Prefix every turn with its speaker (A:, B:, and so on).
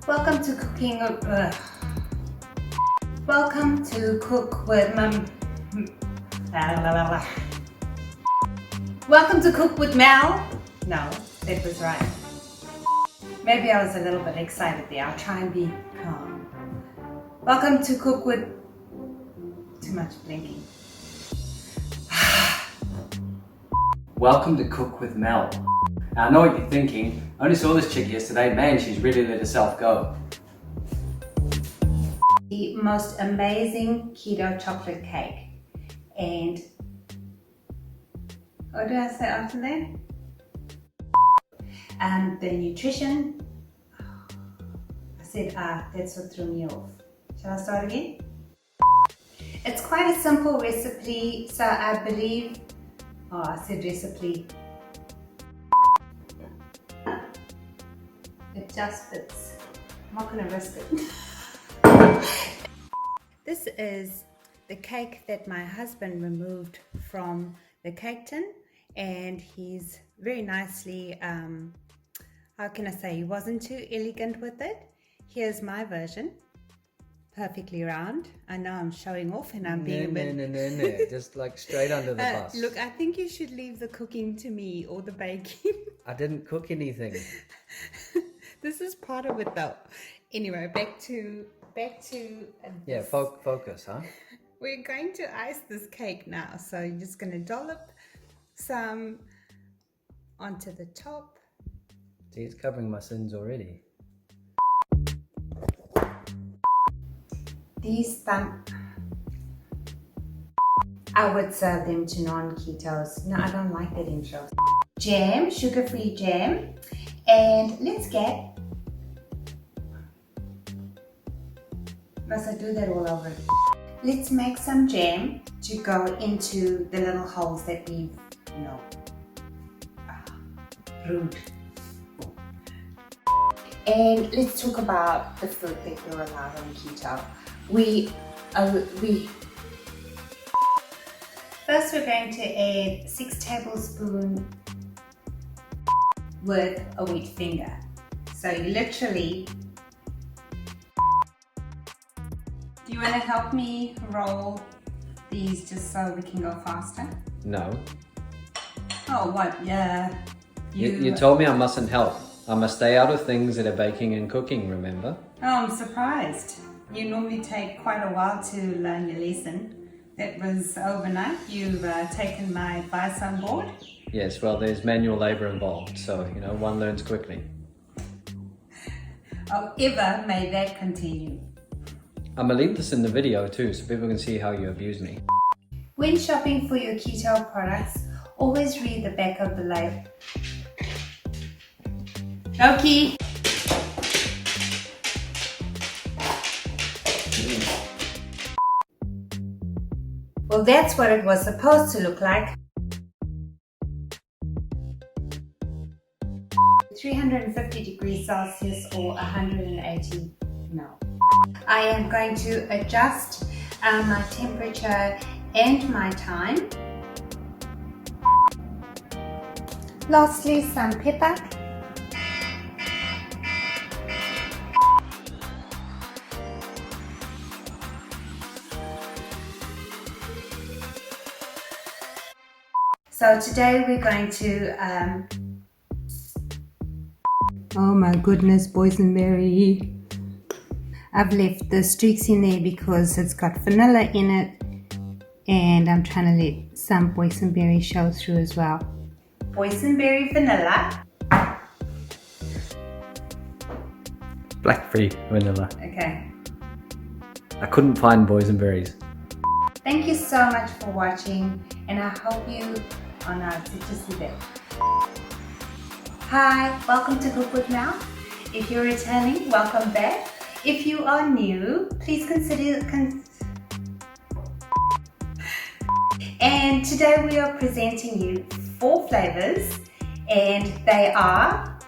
A: Welcome to Welcome to Cook with Mum. Welcome to Cook with Mel. No, that was right. Maybe I was a little bit excited there. I'll try and be calm. Welcome to Cook with... Too much blinking.
B: Welcome to Cook with Mel. Now, I know what you're thinking. I only saw this chick yesterday. Man, she's really let herself go.
A: The most amazing keto chocolate cake. And what did I say after that? The nutrition. I said that's what threw me off. Shall I start again? It's quite a simple recipe, so I believe... Oh, I said recipe. It just fits. I'm not going to risk it. This is the cake that my husband removed from the cake tin, and he's very nicely, how can I say, he wasn't too elegant with it. Here's my version. Perfectly round. I know I'm showing off and I'm being a bit...
B: No. Just like straight under the bus.
A: Look, I think you should leave the cooking to me or the baking.
B: I didn't cook anything.
A: This is part of it though. Anyway, back to
B: Yeah, focus, huh?
A: We're going to ice this cake now. So you're just going to dollop some onto the top.
B: See, it's covering my sins already.
A: These I would serve them to non-ketos. No, I don't like that intro. Jam, sugar-free jam. And let's get... Must I do that all over? Let's make some jam to go into the little holes that we've, brewed. And let's talk about the food that you're allowed on keto. First we're going to add 6 tablespoons with a wheat finger. So you literally... Do you want to help me roll these just so we can go faster?
B: No.
A: Oh, what? Yeah.
B: You told me I mustn't help. I must stay out of things that are baking and cooking, remember?
A: Oh, I'm surprised. You normally take quite a while to learn your lesson. That was overnight. You've taken my advice on board.
B: Yes, well, there's manual labor involved, so, one learns quickly.
A: Oh, ever may that continue.
B: I'm gonna leave this in the video too, so people can see how you abuse me.
A: When shopping for your keto products, always read the back of the label. Okay. Well, that's what it was supposed to look like. 350 degrees Celsius or 180, no. I am going to adjust my temperature and my time. Lastly, some pepper. So today we're going to, oh my goodness, boysenberry. I've left the streaks in there because it's got vanilla in it, and I'm trying to let some boysenberry show through as well. Boysenberry vanilla.
B: Black-free vanilla.
A: Okay.
B: I couldn't find boysenberries.
A: Thank you so much for watching, and I hope you... Oh no, it's just a bit. Hi, welcome to Cook with Mel. If you're returning, welcome back. If you are new, please consider... And today we are presenting you 4 flavors, and they are